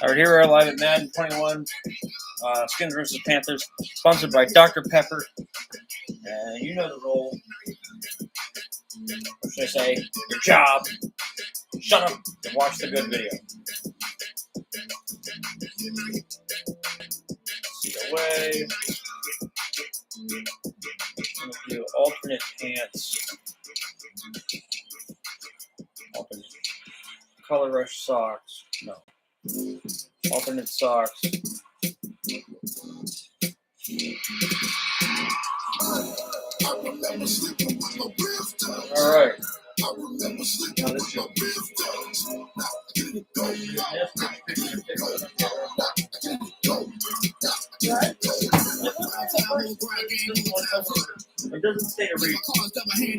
All right, here we are live at Madden 21, Skins vs Panthers, sponsored by Dr. Pepper. And you know the role. Or should I say, your job. Shut up and watch the good video. See the way. I'm going to do alternate pants. Alternate color rush socks. No. Alternate socks. Alright. Now this show. It doesn't say to read. And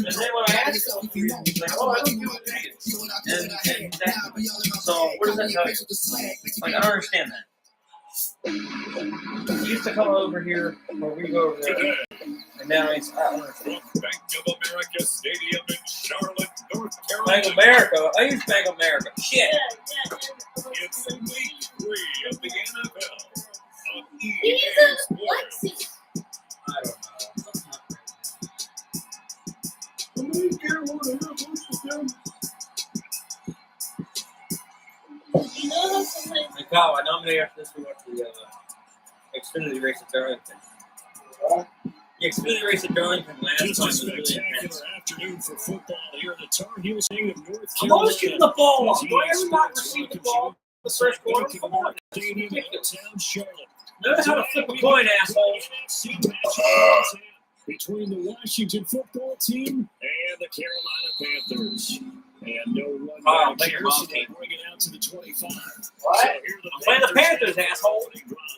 then when I asked him, he's like, oh, I don't do it. And so, what does that tell you? Like, I don't understand that. He used to come over here, or we go over there, and now he's out. Bank of America Stadium in Charlotte, North Carolina. Bank of America? I use Bank of America. Shit. It's week 3 of the NFL. He's a Lexi. I don't know. You know how sometimes Hey, Kyle, I nominated after this we went to the Xfinity race at Darlington. The Xfinity race at Darlington last time It's a was really intense. spectacular afternoon for football here in the Tar Heel Stadium of North I'm always Carolina. shooting the ball off. As Why EA have we not Sports received the welcomes ball in the first quarter? you Come on. to the Stadium downtown Charlotte. Know how to flip a coin, asshole. NFC matchup between the Washington football team and the Carolina Panthers. And no one Oh, play your mom's bring team. it out to the 25. What? So here I'm playing the Panthers, asshole.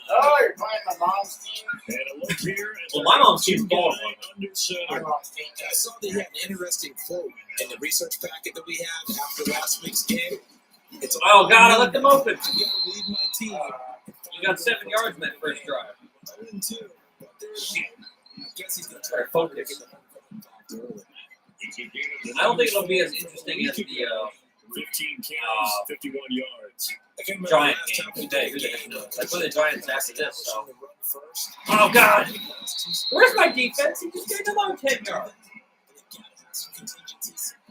Oh, you're playing my mom's team? And a look here at Well, my mom's team's the balling. under My center. mom's team. I saw they had an interesting quote in the research packet that we have after last week's game. It's Oh, God, I left them open. I gotta lead my team. You got 7 yards in that first drive. 0-2. But Shit. I guess he's gonna Try to focus. I don't think it'll be as interesting as the 15 carries, 51 yards. Giant game today. Who the heck knows? I play the Giants after this, so. Oh, God. Where's my defense? He just gave another 10 yards.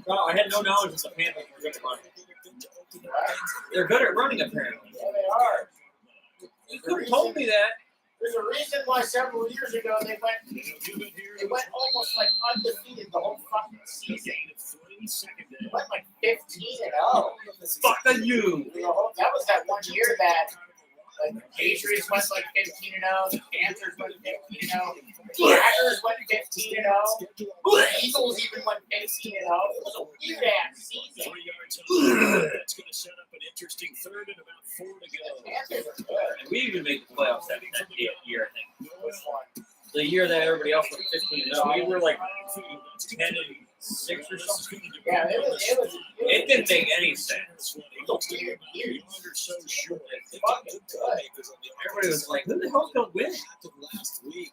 Oh, I had no knowledge that the Panthers were good at running. They're good at running, apparently. Yeah, they are. You could have told me that. There's a reason why several years ago they went almost like undefeated the whole fucking season. They went like 15-0. Fuck you. That was that one year that like, the Patriots went like 15-0, the Panthers went 15-0, the Packers went 15-0, the Eagles even went 15-0. It was a weird ass season. 3 yards on that's going to set up an interesting third and about 4 to go. The Panthers are good. And we even made the playoffs that year, I think. Which one? The year that everybody else went 15-0. We were like 10-6 or something. Yeah, it was. It didn't make any sense. Weird. Everybody was like, who the hell's going to win? Last week,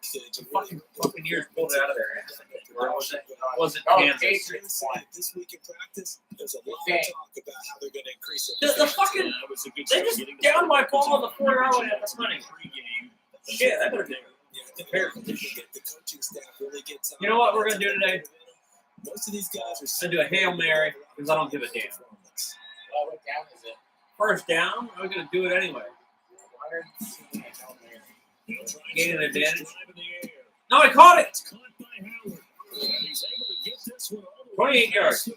Fucking years pulled it out of their ass. Or was it? Was it Oh, Kansas? Patriots won. this week in practice, there's a lot of talk about how they're going to increase The fucking, they just downed my ball on the 4-yard line at the hunting. Shit, that would have been. the coaching staff really gets. You know what we're gonna do today? Most of these guys are. I'm gonna do a Hail Mary because I don't give a damn. What down is it? First down, I'm gonna do it anyway. Gain an advantage. No, I caught it. 28 yards.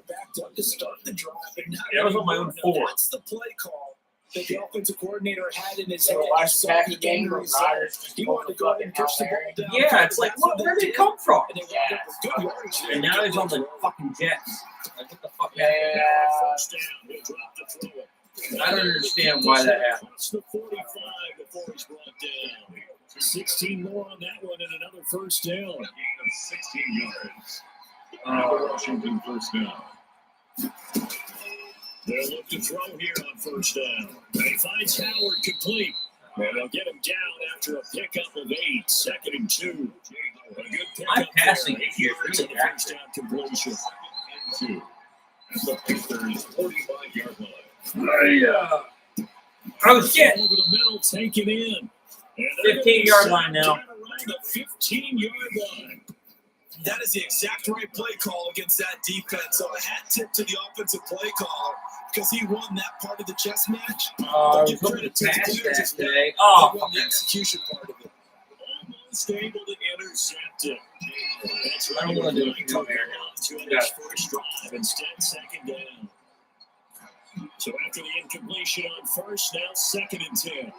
Backed up to start the drive, and now Yeah, I was on my own 4. That's the play call that the offensive coordinator had in his head. So watch the back game where Rodgers He wanted to go ahead and push the ball down. Yeah, it's like, where did it come from? And they wound up with good yardage there. And now he's on the fucking Jets. Like, what the fuck? Yeah. I don't understand why that happened. The 45 before he's brought down. 16 more on that one and another first down. A gain of 16 yards. Washington first down. They'll look to throw here on first down. And he finds Howard complete. And they'll get him down after a pickup of 8, 2nd and 2. A good pickup. My passing there. this year is really First down completion. 2. And the Panthers 45-yard line. Oh, shit. Over the middle, taken in. 15-yard line now. Around the 15-yard line. That is the exact right play call against that defense. So a hat tip to the offensive play caller because he won that part of the chess match. I was hoping to pass that today. Oh, he won the execution part of it. Almost able to intercept it. That's I don't want to do it from here. To his first drive, instead 2nd down. So after the incompletion on first, now 2nd and 10.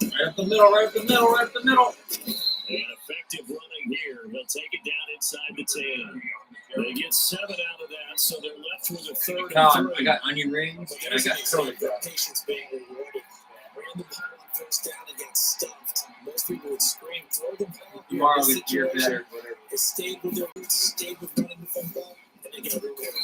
Right up the middle, right up the middle, right up the middle. And effective running here. They'll take it down inside the 10. They get 7 out of that, so they're left with a 3rd Colin, and 3. I got onion rings and I got curly fries. Patience being rewarded. Ran the ball on first down and got stuffed. Most people would scream, throw the ball. Tomorrow we get your better. They stayed with their roots, stayed with running the football, and they got rewarded.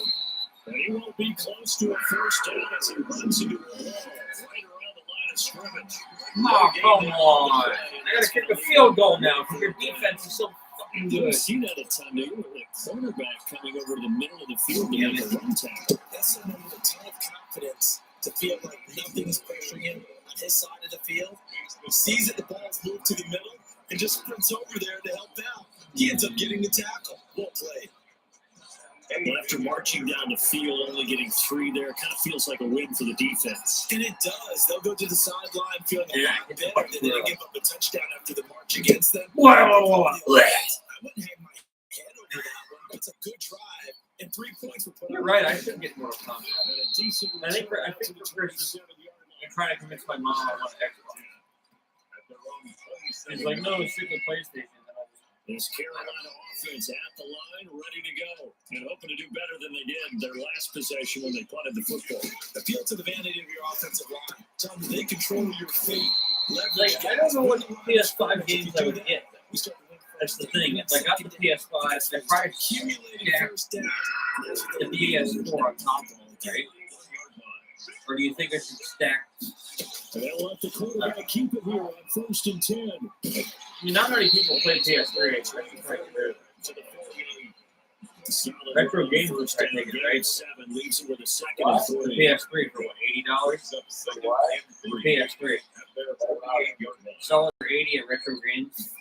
And he won't be close to a first down as he runs into a wall right around the line of scrimmage. Oh, come on. I got to kick a field goal now because your defense is so fucking You good. see that a ton, do you? With a cornerback coming over to the middle of the field to make a run tackle. That's someone with a ton of confidence to feel like nothing is pressuring him on his side of the field. He sees that the ball's moved to the middle and just sprints over there to help out. He ends up getting the tackle. Well played. And after marching down the field, only getting 3 there, kind of feels like a win for the defense. And it does. They'll go to the sideline feeling a Yeah, lot it's better. They didn't give up a touchdown after the march against them. Whoa. I wouldn't hang my head over that one. It's a good drive, and 3 points were put You're on. right. I should get more confident. And a decent I think for Christmas, I'm trying to convince my mom I want an Xbox. She's like, no, stick with PlayStation. This Carolina offense at the line, ready to go, and hoping to do better than they did their last possession when they punted the football. Appeal to the vanity of your offensive line. Tell them they control your fate. Like, I don't know what PS5 games I would get. You start to win That's the thing. If I got the PS5, I probably accumulating Yeah. first down. the PS4 on top of it, right? Or do you think I should stack? And they'll let the quarterback keep it here on 1st and 10. I mean, not many people play PS3. Retro games are starting to get right. 7 leaves it with a 2nd and 3. PS3 for what, $80? PS3. Sell it for 80 at Retro Games.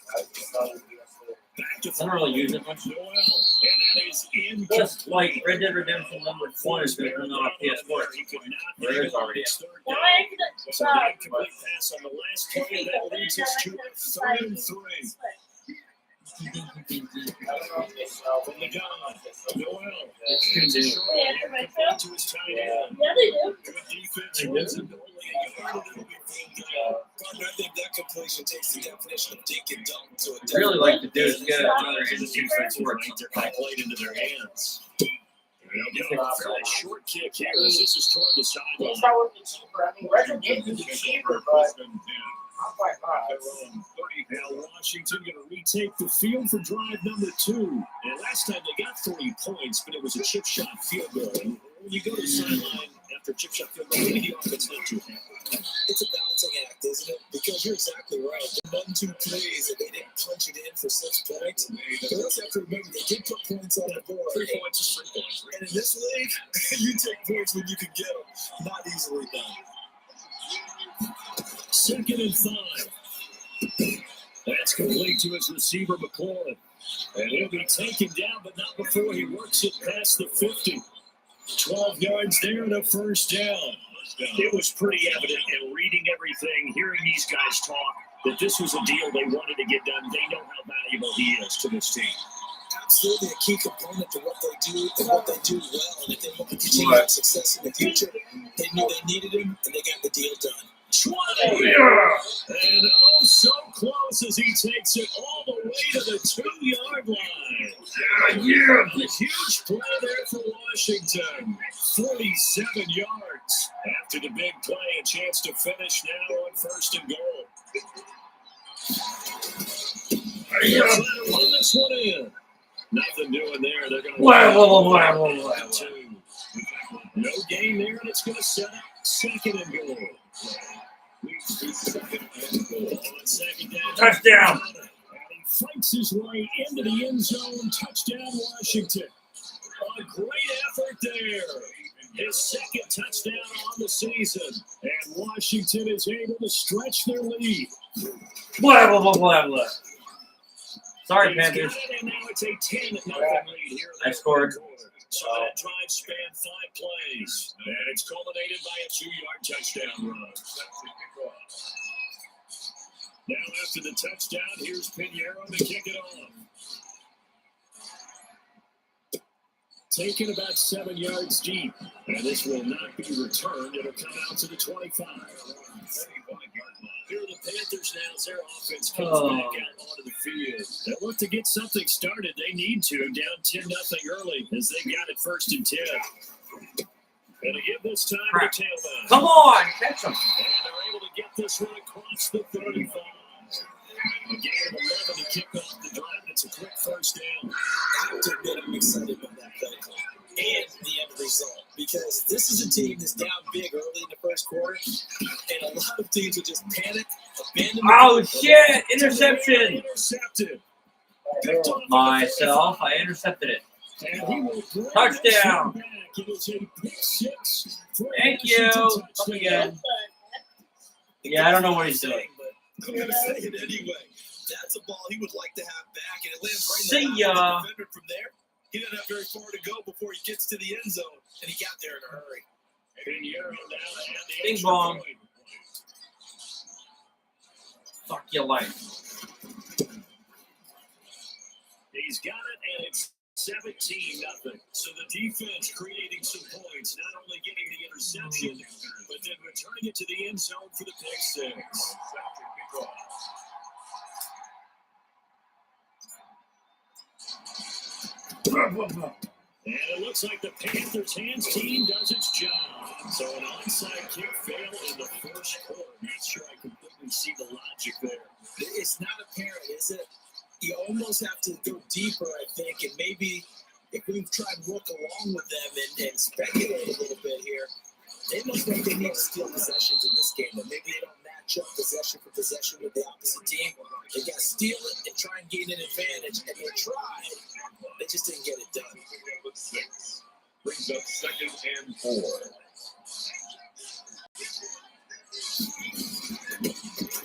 Back to I don't really use it much. Noel, and that is in. Just like Red Dead Redemption #1 is going to come out on PS4. He could not There is already. third Now down. I accidentally So saw the incomplete pass on the last play that leads us to a 3rd and 3. From the gun, Noel. It's too new. To his tight end. Yeah, they do. Good defense. Runs it only a yard, and it'll be full down. I think that completion takes the definition of dink and dunk to a I'd really like to do is get another The industry defense for right, they're kind of played into their hands. They'll get a short kick here as this is toward the It's sideline. probably cheaper. I mean, Retro Games would be cheaper, but not quite much. Now Washington going to retake the field for drive number 2. And last time they got 3 points, but it was a chip shot field goal. And when you go to the sideline after a chip shot field goal, maybe the offense not too happy. It's a balancing act, isn't it? Because you're exactly right. The 1-2 plays that they didn't punch it in for 6 points. But also have to remember they did put points on the board. 3 points is 3 points. And in this league, you take points when you can get them. Not easily done. 2nd and 5. That's complete to his receiver, McLaurin. And he'll be taken down, but not before he works it past the 50. 12 yards there and a first down. It was pretty evident in reading everything, hearing these guys talk, that this was a deal they wanted to get done. They know how valuable he is to this team. Absolutely a key component to what they do and what they do well. And if they want to continue that success in the future, they knew they needed him and they got the deal done. 20! And oh, so close as he takes it all the way to the 2-yard line. A huge play there for Washington. 47 yards. After the big play, a chance to finish now on 1st and goal. Run this one in. Nothing doing there. They're going to No gain there, and it's going to set up second and goal. On second down. Touchdown. And he fights his way into the end zone. Touchdown, Washington. A great effort there. His second touchdown on the season. And Washington is able to stretch their lead. Blah, blah, blah, blah, blah. Sorry, He's Panthers. got it, and now it's a 10-0 lead here. I scored. So that drive spanned 5 plays. And it's culminated by a 2-yard touchdown run. Now after the touchdown, here's Pinheiro to kick it off. Taken about 7 yards deep. And this will not be returned. It'll come out to the 25. Here are the Panthers now as their offense comes back out onto the field. They look to get something started. They need to. Down 10-0 early as they got it 1st and 10. And to give this time to the tailback. Come on, catch him. And they're able to get this one across the 35. A gain of 11 to kick off the drive. It's a quick first down. I have to admit, I'm excited by that play call and the end result, because this is a team that's down big early in the first quarter, and a lot of teams will just panic, abandon. Oh, shit. Interception. Intercepted. Myself. I intercepted it. Touchdown. Thank you. Come again. Yeah, I don't know what he's doing. But I'm going to say it anyway. That's a ball he would like to have back, and it lands right See in the ya. defender from there. He didn't have very far to go before he gets to the end zone, and he got there in a hurry. Bing bong. Fuck your life. He's got it, and it's 17-0. So the defense creating some points, not only getting the interception, but then returning it to the end zone for the pick six. And it looks like the Panthers hands team does its job. So an onside kick fail in the first quarter. Not sure I completely see the logic there. It's not apparent, is it? You almost have to go deeper, I think, and maybe if we try and work along with them and speculate a little bit here, they must think they need to steal possessions in this game, but maybe they don't match up possession for possession with the opposite team. They got to steal it and try and gain an advantage, and they tried. They just didn't get it done. Brings up 2nd and 4.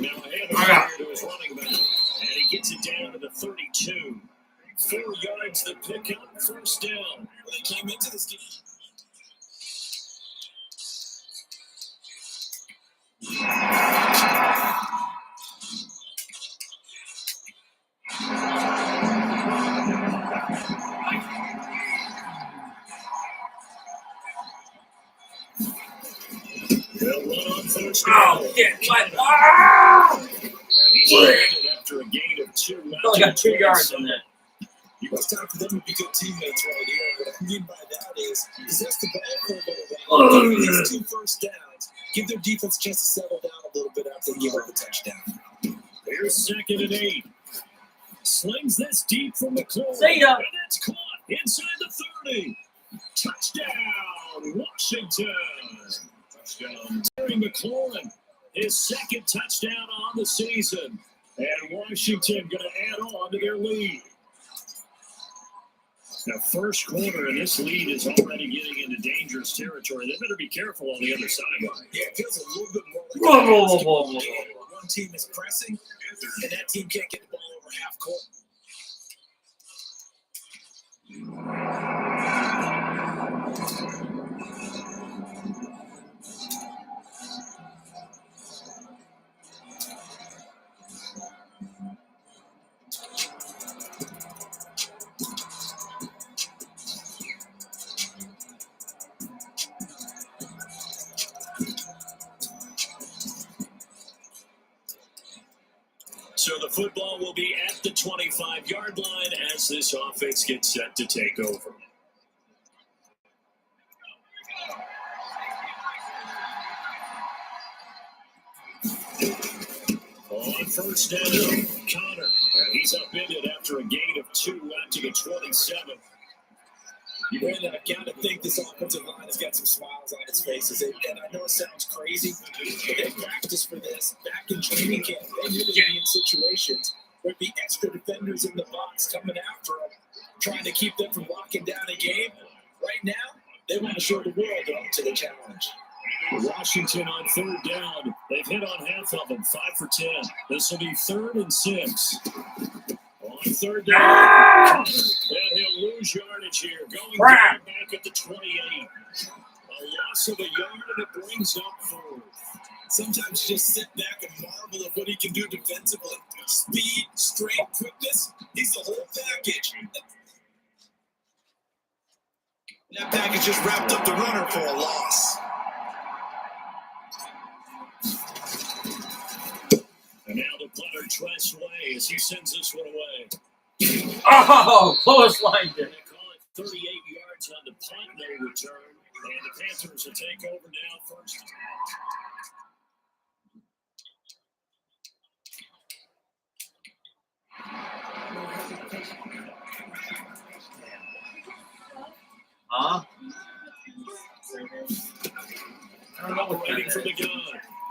Now ahead to his running back, and he gets it down to the 32. 4 yards to pick up, first down. When they came into this game. They'll run on first down. Oh, shit. What? Ah! And he's landed after a gain of 2. I only got 2 yards in there. It's time for them to be good teammates right here. What I mean by that is possess the ball for a little while. Give these 2 first downs. Give their defense a chance to settle down a little bit after they give up the touchdown. Here's 2nd and 8. Slings this deep from the corner. See ya. And it's caught inside the 30. Touchdown, Washington. Touchdown, Terry McLaurin. His 2nd touchdown on the season. And Washington going to add on to their lead. Now, first quarter, and this lead is already getting into dangerous territory. They better be careful on the other sideline. Yeah, it feels a little bit more Whoa, like whoa, whoa, whoa, whoa. one team is pressing, and that team can't get the ball over half court. So the football will be at the 25-yard line as this offense gets set to take over. On first down, Connor. And he's upended after a gain of 2 out to the 27. Brandon, I've got to think this offensive line has got some smiles on its faces. And I know it sounds crazy, but they practiced for this back in training camp. They knew they'd be in situations where there'd be extra defenders in the box coming after them, trying to keep them from locking down a game. Right now, they want to show the world they're up to the challenge. Washington on third down. They've hit on half of them, 5 for 10. This will be 3rd and 6. On third down, and he'll lose yardage here. Going down back at the 28. A loss of a yard, and it brings up 4th. Sometimes you just sit back and marvel at what he can do defensively. Speed, strength, quickness, he's the whole package. That package just wrapped up the runner for a loss. And now the punter tries away as he sends this one away. Oh, close line. They call it 38 yards on the punt, no return. And the Panthers will take over now first. Huh? I don't know what Waiting for the gun.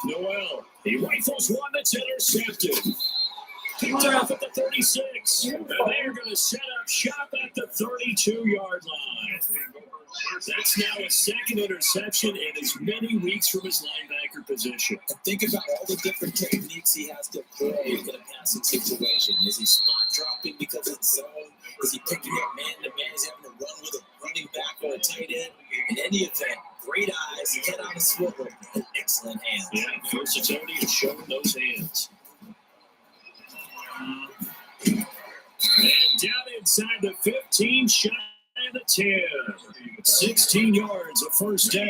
Noel. He rifles one that's intercepted. Picked off at the 36. And they're going to set up shop at the 32-yard line. That's now a second interception in as many weeks from his linebacker position. And think about all the different techniques he has to play in a passing situation. Is he spot dropping because it's zone? Is he picking up man-to-man? Is he having to run with a running back or a tight end? In any event, great eyes, head on a swivel, and excellent hands. Yeah, versatility is showing those hands. And down inside the 15, shy of the 10. 16 yards, a first down.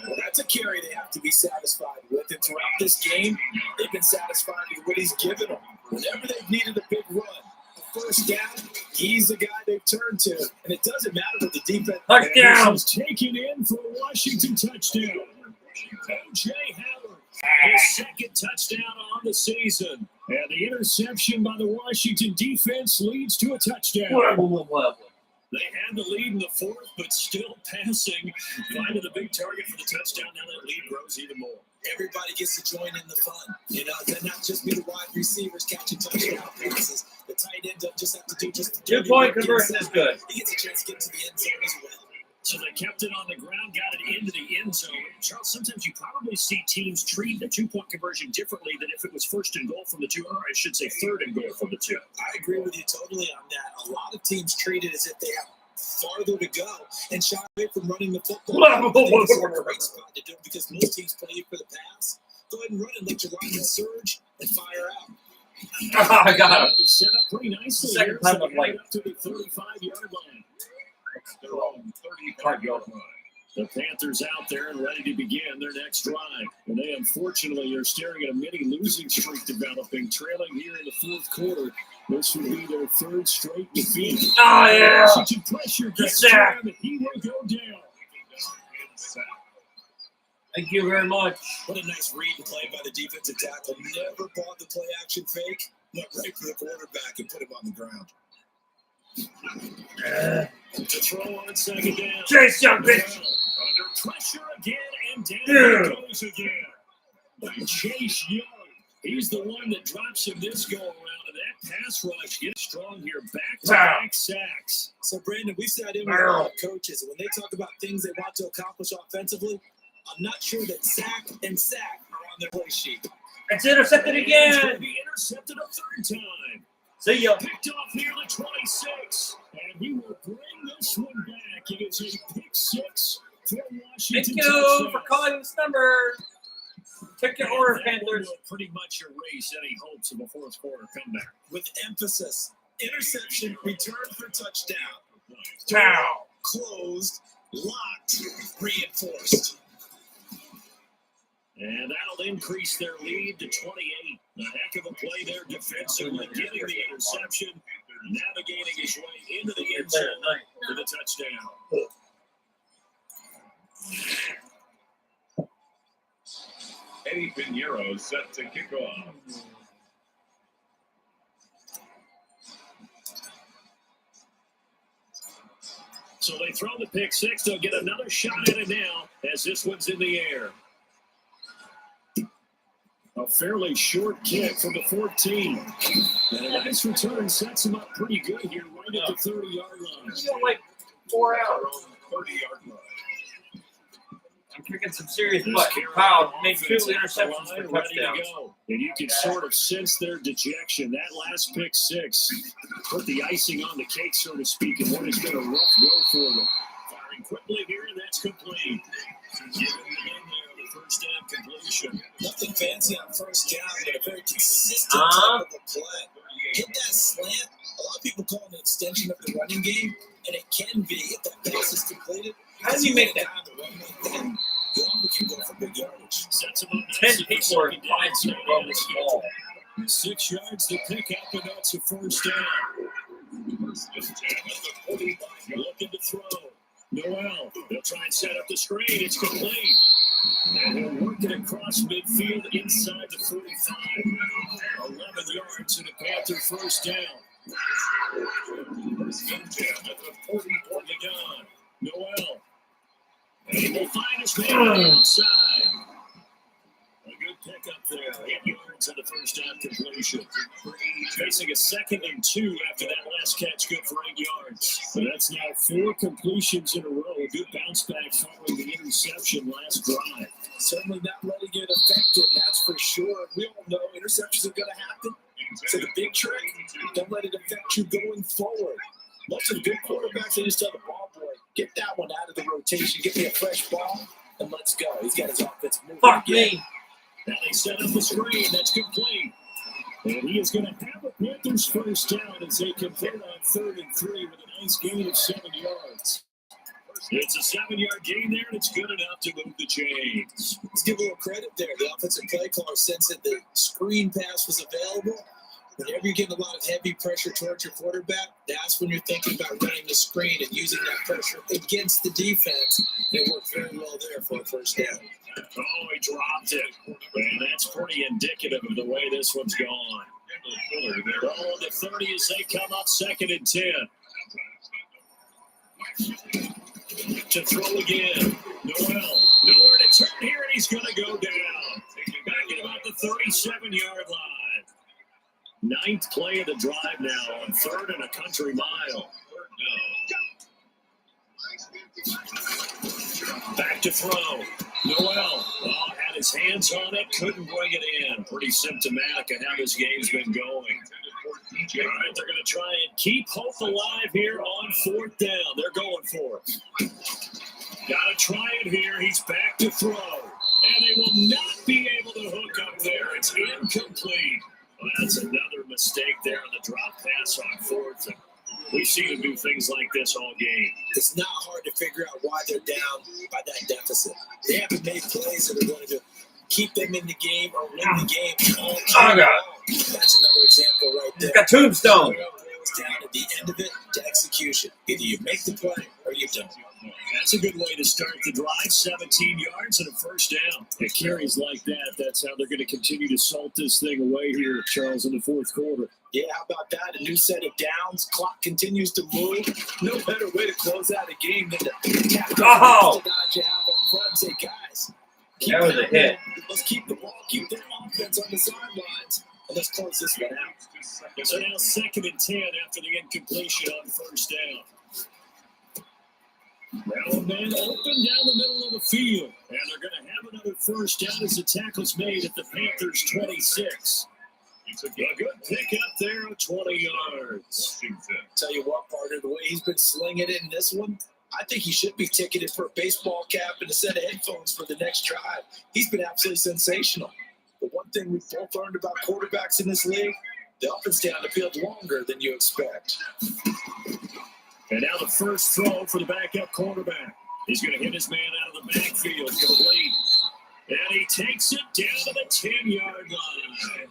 Well, that's a carry they have to be satisfied with. And throughout this game, they've been satisfied with what he's given them. Whenever they've needed a big run, a first down, he's the guy they've turned to. And it doesn't matter what the defense Touchdown. is taken in for a Washington touchdown. O.J. Howard, his second touchdown on the season. And the interception by the Washington defense leads to a touchdown. They had the lead in the 4th, but still passing. Finding the big target for the touchdown. Now that lead grows even more. Everybody gets to join in the fun. You know, they're not just be the wide receivers catching touchdown passes. The tight end doesn't just have to do just the 2-point conversion is good. He gets a chance to get to the end zone as well. So they kept it on the ground, got it into the end zone. Charles, sometimes you probably see teams treat the 2-point conversion differently than if it was 1st and goal from the 2, or I should say 3rd and goal from the 2. I agree with you totally on that. A lot of teams treat it as if they have farther to go and shy away from running the football. I think it's a great spot to do it because most teams play you for the pass. Go ahead and run it, let your lineman surge and fire out. I got him. He set up pretty nicely. Second here, time so I'm like- up to the 35-yard line. They're on 35-yard line. The Panthers out there and ready to begin their next drive. And they unfortunately are staring at a mini losing streak developing, trailing here in the 4th quarter. This will be their 3rd straight defeat. Oh, yeah. Washington pressure gets to sack. him, and he will go down. Thank you very much. What a nice read and play by the defensive tackle. Never bought the play action fake. Went right for the quarterback and put him on the ground. To throw on second down. Chase young bitch. Under pressure again, and down he goes again. By Chase Young. He's the one that drops him this go around, and that pass rush gets strong here. Back-to-back sacks. So, Brandon, we sat in with a lot of coaches, and when they talk about things they want to accomplish offensively, I'm not sure that sack and sack are on their play sheet. It's intercepted And it's going to again. be intercepted a 3rd time. See ya. Picked off near the 26, and he will bring this one back. It is a pick 6 for Washington. Thank you touchdown. for calling this number. Check your order, That one Panthers. will pretty much erase any hopes of a 4th quarter comeback. With emphasis, interception, return for touchdown. Down. Closed, locked, reinforced. And that'll increase their lead to 28. A heck of a play there defensively, getting the interception, navigating his way into the end zone for the touchdown. Eddie Pinheiro set to kick off. So they throw the pick six. They'll get another shot at it now as this one's in the air. A fairly short kick from the 14. And a nice return sets him up pretty good here, right at the 30-yard line. You got like 4 out. 30-yard line. I'm kicking some serious butt. Powell made 2 interceptions for Ready to touchdowns. go. And you can sort of sense their dejection. That last pick six put the icing on the cake, so to speak, and what has been a rough go for them. Firing quickly here, and that's complete. First down completion. Nothing fancy on first down, but a very consistent type of a play. Hit that slant. A lot of people call it an extension of the running game, and it can be if that pass is completed. How do you make that? Then you can go for big yardage. Sets him up 10 people are 5 feet above the ball. 6 yards to pick up, and that's a first down. Looking to throw. Noel, they'll try and set up the screen. It's complete. And he'll work it across midfield inside the 45. 11 yards and a Panther first down. At the 40 on the gun. Noel. And he will find his man outside. A good pickup there. 8 yards on the first down completion. Facing a 2nd and 2 after that last catch, good for 8 yards. So that's now 4 completions in a row. A good bounce back following the interception last drive. Certainly not letting it affect him, that's for sure. We all know interceptions are going to happen. So the big trick, don't let it affect you going forward. Most of the good quarterbacks, they just tell the ball boy, get that one out of the rotation, get me a fresh ball, and let's go. He's got his offense moving. Fuck again. me. Now they set up the screen. That's complete. And he is going to have a Panthers first down as they convert on 3rd and 3 with a nice gain of 7 yards. It's a 7-yard gain there, and it's good enough to move the chains. Let's give a little credit there. The offensive play caller sensed that the screen pass was available. Whenever you get a lot of heavy pressure towards your quarterback, that's when you're thinking about running the screen and using that pressure against the defense. It worked very well there for a first down. Oh, he dropped it. And that's pretty indicative of the way this one's gone. Oh, the 30 as they come up 2nd and 10. To throw again. Noel. Nowhere to turn here, and he's going to go down. Back at about the 37-yard line. 9th play of the drive now on 3rd and a country mile. Back to throw. Noel had his hands on it, couldn't bring it in. Pretty symptomatic of how this game's been going. All right, they're going to try and keep hope alive here on 4th down. They're going for it. Got to try it here. He's back to throw. And they will not be able to hook up there. It's incomplete. Well, that's another mistake there on the drop pass on 4th. And we've seen them do things like this all game. It's not hard to figure out why they're down by that deficit. They haven't made plays that are going to keep them in the game or win the game all time long. That's another example right there. He's got tombstone. It boils down at the end of it to execution. Either you make the play or you don't. That's a good way to start the drive. 17 yards and a first down. It carries like that. That's how they're going to continue to salt this thing away here, Charles, in the 4th quarter. Yeah, how about that? A new set of downs. Clock continues to move. No better way to close out a game than to tap the Oh! dodge you have up front and say, guys, keep That was a hit. Let's keep the ball, keep their offense on the sidelines, and let's close this one out. So now 2nd and 10 after the incompletion on first down. Well, man, open down the middle of the field. And they're going to have another first down as the tackle's made at the Panthers' 26. A good pick up there of 20 yards. Tell you what, partner, the way he's been slinging it in this one, I think he should be ticketed for a baseball cap and a set of headphones for the next drive. He's been absolutely sensational. The one thing we've both learned about quarterbacks in this league, they often stay on the field longer than you expect. And now the first throw for the backup quarterback. He's going to hit his man out of the backfield, complete. And he takes it down to the 10-yard line.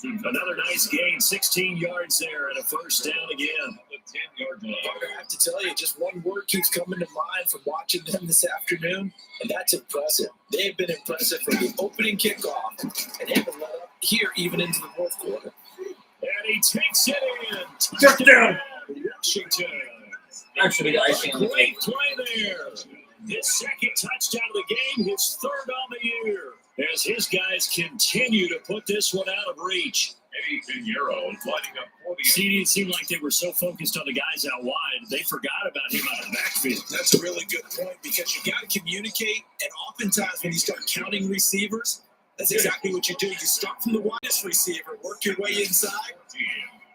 Another nice gain, 16 yards there, and a first down again. I have to tell you, just one word keeps coming to mind from watching them this afternoon, and that's impressive. They have been impressive from the opening kickoff, and they haven't let up here even into the 4th quarter. And he takes it in. Touchdown. Washington. Actually, the icing on the Great cake. play there. His second touchdown of the game, his third on the year. As his guys continue to put this one out of reach. Eddie Pinheiro lining up for the CD, it seemed like they were so focused on the guys out wide, they forgot about him out of the backfield. That's a really good point because you got to communicate, and oftentimes when you start counting receivers, that's exactly what you do. You start from the widest receiver, work your way inside.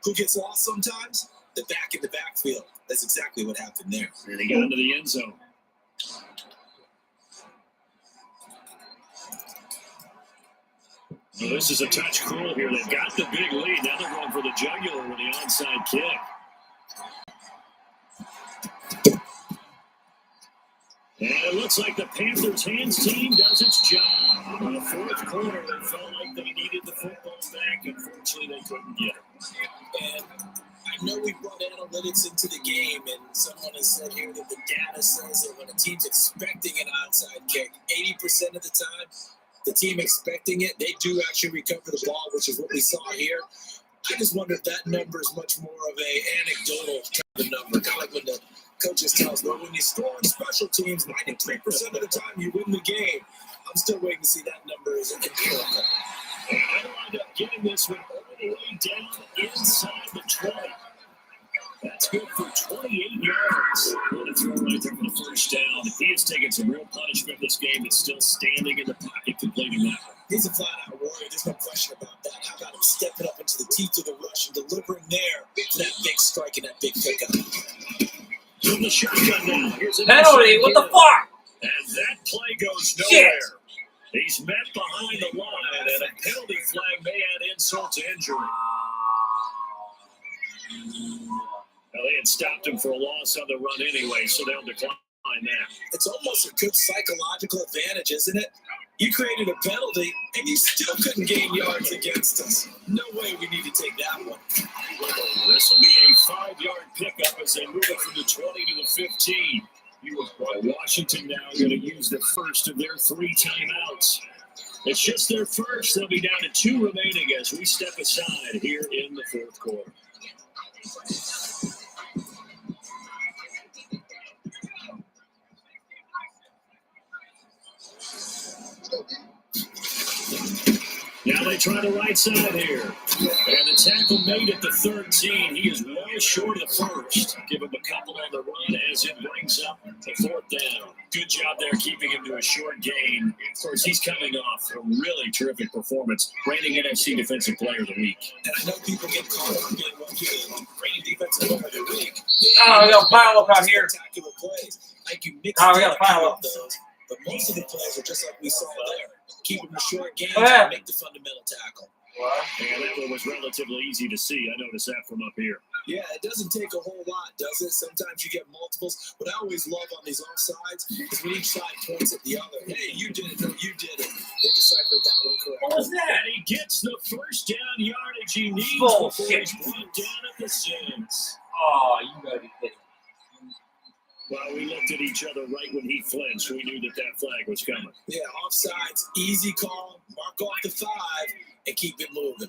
Who gets lost sometimes? The back in the backfield. That's exactly what happened there. And he got into the end zone. Well, this is a touch cruel here. They've got the big lead. Now they're going for the jugular with the onside kick. And it looks like the Panthers' hands team does its job. In the fourth quarter, they felt like they needed the football back. Unfortunately, they couldn't get it. And I know we brought analytics into the game, and someone has said here that the data says that when a team's expecting an onside kick, 80% of the time, the team expecting it, they do actually recover the ball, which is what we saw here. I just wonder if that number is much more of a anecdotal kind of number, kind of like when the coaches tell us, well, when you score on special teams, 93% of the time you win the game. I'm still waiting to see that number is empirical. And they wind up getting this one all the way down inside the 20. That's good for 28 yards. What a throw right there for the first down. He has taken some real punishment this game. It's still standing in the pocket, completing that one. He's a flat-out warrior. There's no question about that. How about him stepping up into the teeth of the rush and delivering there for that big strike and that big pickup? From the shotgun now. Here's an Penalty, what the fuck? And that play goes Shit. nowhere. He's met behind the line, and a penalty flag may add insult to injury. Well, they had stopped him for a loss on the run anyway, so they'll decline that. It's almost a good psychological advantage, isn't it? You created a penalty, and you still couldn't gain yards against us. No way we need to take that one. This will be a 5-yard pickup as they move it from the 20 to the 15. Washington now going to use the first of their 3 timeouts. It's just their first. They'll be down to 2 remaining as we step aside here in the fourth quarter. Now they try the right side here. And the tackle made at the 13. He is well short of the first. Give him a couple on the run as it brings up the 4th down. Good job there keeping him to a short gain. Of course, he's coming off a really terrific performance. Reigning NFC Defensive Player of the Week. And I know people get caught up in what the reigning defensive player of the week. Oh, we got a pile up out here. Spectacular plays. Like you mix Oh, we got a pile up. those, but most of the plays are just like we saw there. Keep them a short game Oh, yeah. and make the fundamental tackle. And that one was relatively easy to see. I noticed that from up here. Yeah, it doesn't take a whole lot, does it? Sometimes you get multiples. What I always love on these offsides is when each side points at the other. Hey, you did it. No, you did it. They deciphered that one correctly. What was that? And he gets the first down yardage he needs Bullshit. before he's brought down at the 6. Oh, you gotta be kidding. Well, we looked at each other right when he flinched. We knew that that flag was coming. Yeah, offsides, easy call, mark off the 5, and keep it moving.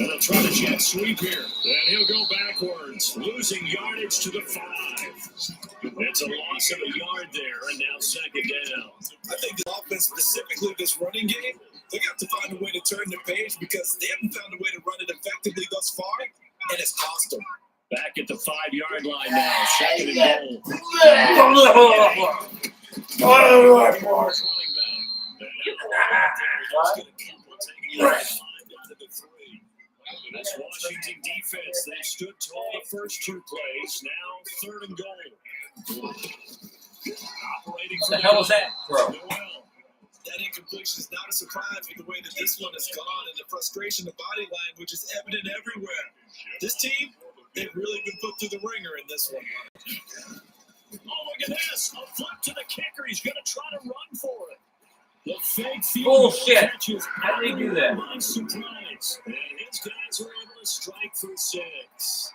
And they'll try the jet sweep here. And he'll go backwards, losing yardage to the 5. It's a loss of a yard there, and now 2nd down. I think the offense, specifically this running game, they got to find a way to turn the page because they haven't found a way to run it effectively thus far, and it's cost them. Back at the 5-yard line now, 2nd and goal. This Washington defense, they stood tall the first 2 plays. Now 3rd and goal. Operating What the hell was that, bro? That incompletion is not a surprise with the way that this one has gone, and the frustration of body language is evident everywhere. This team, they've really been put through the ringer in this one. Oh, look at this. A flip to the kicker. He's going to try to run for it. The fake field Bullshit. catches. How did he do that? By surprise. And his guys are able to strike for 6.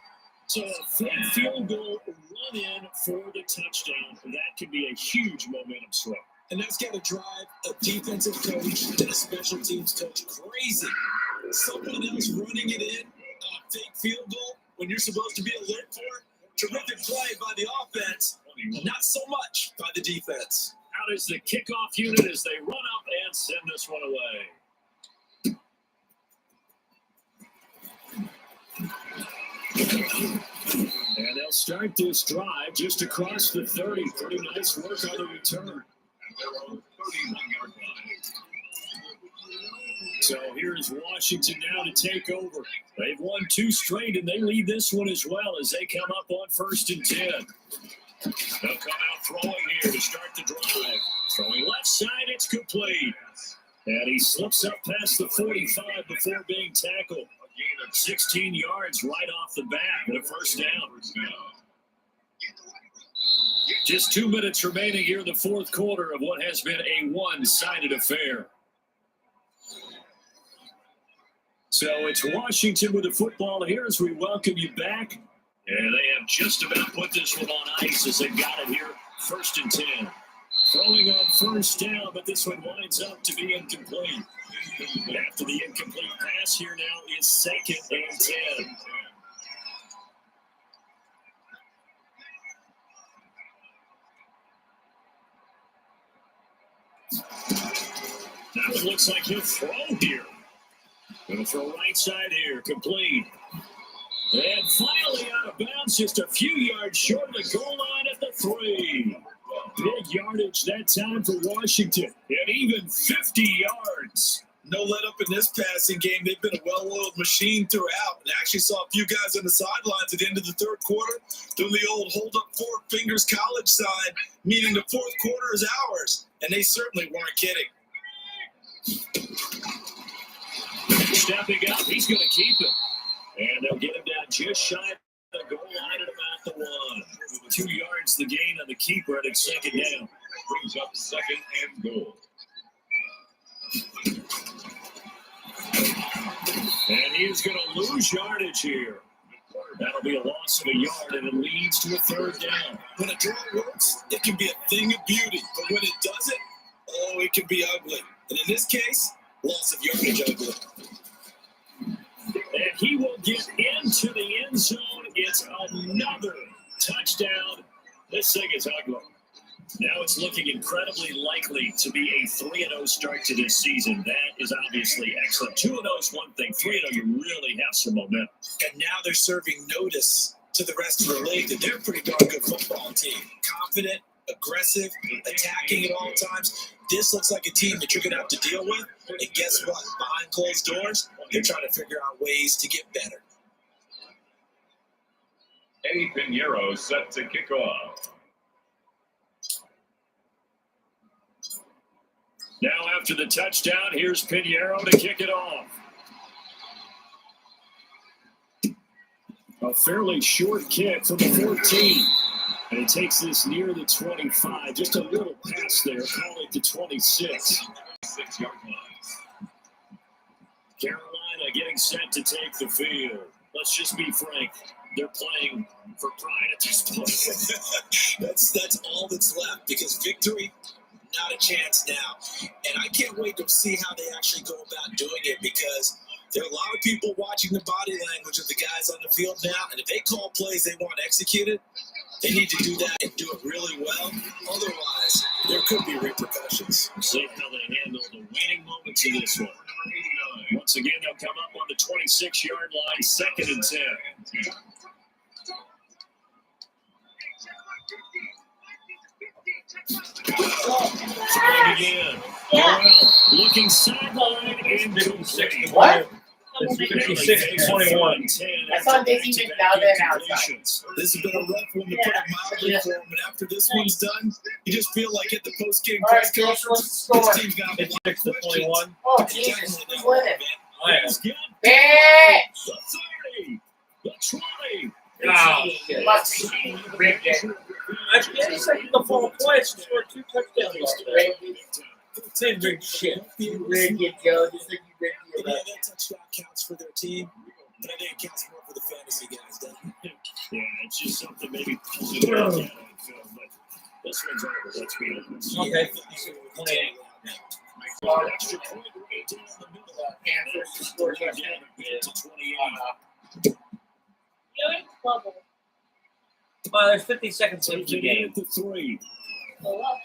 So a fake field goal run in for the touchdown. That could be a huge momentum swing. And that's got to drive a defensive coach and a special teams coach crazy. Someone else running it in fake field goal when you're supposed to be alert for it. Terrific play by the offense, not so much by the defense. Out is the kickoff unit as they run up and send this one away. And they'll start this drive just across the 30. Pretty nice work on the return. So here's Washington now to take over. They've won 2 straight, and they lead this one as well as they come up on 1st and 10. They'll come out throwing here to start the drive. Throwing left side, it's complete. And he slips up past the 45 before being tackled. 16 yards right off the bat and a 1st down. Just 2 minutes remaining here in the 4th quarter of what has been a one-sided affair. So it's Washington with the football here as we welcome you back. And they have just about put this one on ice as they've got it here, 1st and 10. Throwing on 1st down, but this one winds up to be incomplete. After the incomplete pass here now is 2nd and 10. Now it looks like he'll throw here. Going to throw right side here, complete. And finally out of bounds, just a few yards short of the goal line at the 3. Big yardage that time for Washington, and even 50 yards. No let up in this passing game. They've been a well-oiled machine throughout. And I actually saw a few guys on the sidelines at the end of the 3rd quarter doing the old hold up 4 fingers college sign, meaning the 4th quarter is ours. And they certainly weren't kidding. Stepping up, he's going to keep it. And they'll get him down just shy of the goal line at about the 1. 2 yards the gain on the keeper, and it's 2nd down. Brings up 2nd and goal. And he's going to lose yardage here. That'll be a loss of a yard, and it leads to a 3rd down. When a draw works, it can be a thing of beauty. But when it doesn't, oh, it can be ugly. And in this case, loss of yardage ugly. And he will get into the end zone. It's another touchdown. This thing is ugly. Now it's looking incredibly likely to be a 3-0 start to this season. That is obviously excellent. 2-0 is one thing. 3-0, you really have some momentum. And now they're serving notice to the rest of the league that they're a pretty darn good football team. Confident, aggressive, attacking at all times. This looks like a team that you're going to have to deal with. And guess what? Behind closed doors, they're trying to figure out ways to get better. Eddie Pinheiro set to kick off. Now after the touchdown, here's Pinheiro to kick it off. A fairly short kick from the 14. And it takes this near the 25. Just a little pass there. Call it the 26. 6-yard line. Carolina getting set to take the field. Let's just be frank. They're playing for pride at this point. That's all that's left because victory, not a chance now. And I can't wait to see how they actually go about doing it because there are a lot of people watching the body language of the guys on the field now. And if they call plays they want executed, they need to do that and do it really well. Otherwise, there could be repercussions. See how they handle the winning moments in this one. Once again, they'll come up on the 26-yard line, 2nd and 10. Trying again. Well, looking sideline and What? It's 56-21. I thought they even now they're outside. This has been a rough one to put it mildly for him, but after this one's done, you just feel like at the post-game All right, press Josh, conference, what's the this score? team's got a It's lot of 6 to questions. 21. Oh, Jesus, who's winning? He's got Bitch! the 30, the 20. Oh, must be rigged it. I can't second the 4 points and scored 2 touchdowns last night. Rigged it. It's in big shit. You rigged it, Joe. Just like you rigged Yeah, it. that touchdown counts for their team, but I think it counts more for the fantasy guys, doesn't it? Yeah, it's just something maybe to look at on film, but this one's over. Let's be honest. Okay. An extra point right down the middle. Panthers scored Down touchdown. to 28. bubble. Well, there's 50 seconds left in the Taking it game. at the 3. Go up.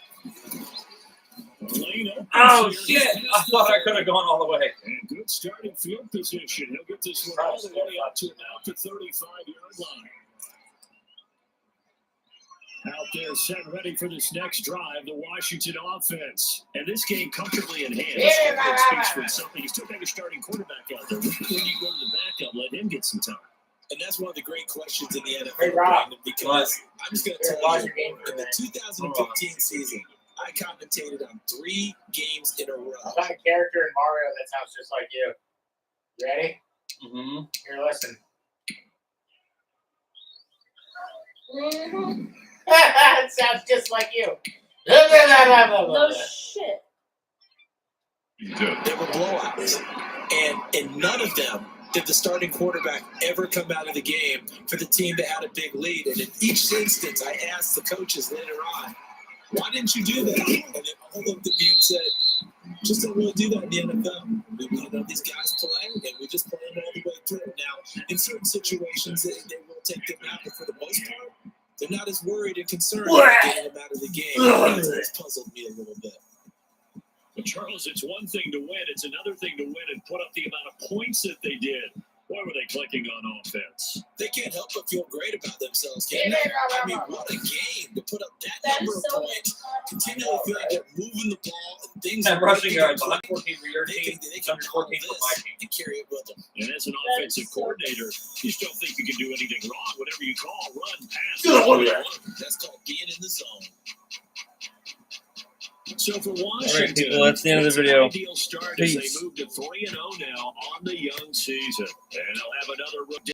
Lane opens Oh, here. shit! I thought I could have gone all the way. And good starting field position. He'll get this one all the way up to about the 35-yard line. Out there, set ready for this next drive, the Washington offense. And this game comfortably in hand. This speaks for something. You still got your starting quarterback out there. When you go to the backup, let him get some time. And that's one of the great questions in the NFL, Hey, Rob. Brandon, because I'm just going to Here, tell watch you, your game for in the a minute. 2015 season, I commentated on 3 games in a row. I found a character in Mario that sounds just like you. You ready? Mm-hmm. Here, listen. Mm-hmm. It sounds just like you. No shit. They were blowouts. And in none of them did the starting quarterback ever come out of the game for the team that had a big lead. And in each instance, I asked the coaches later on, why didn't you do that? And they all looked at me and said, just don't really do that in the NFL. We let these guys play, and we just play them all the way through. Now, in certain situations, they will take them out, but for the most part, they're not as worried and concerned about getting them out of the game. That's puzzled me a little bit. But Charles, it's one thing to win. It's another thing to win and put up the amount of points that they did. Boy, were they clicking on offense. They can't help but feel great about themselves, can they? I mean, what a game to put up that number of points. Continually feel like they're moving the ball and things And are rushing working yards, out. 114 for your They team, can under follow 14 for this my team. and carry it with them. And as an That's offensive so coordinator, you still think you can do anything wrong. Whatever you call, run, pass. That's called being in the zone. So for Washington, All right, people, that's the end of the video. Ideal start Peace. as they move to 3-0 now on the young season. And they'll have another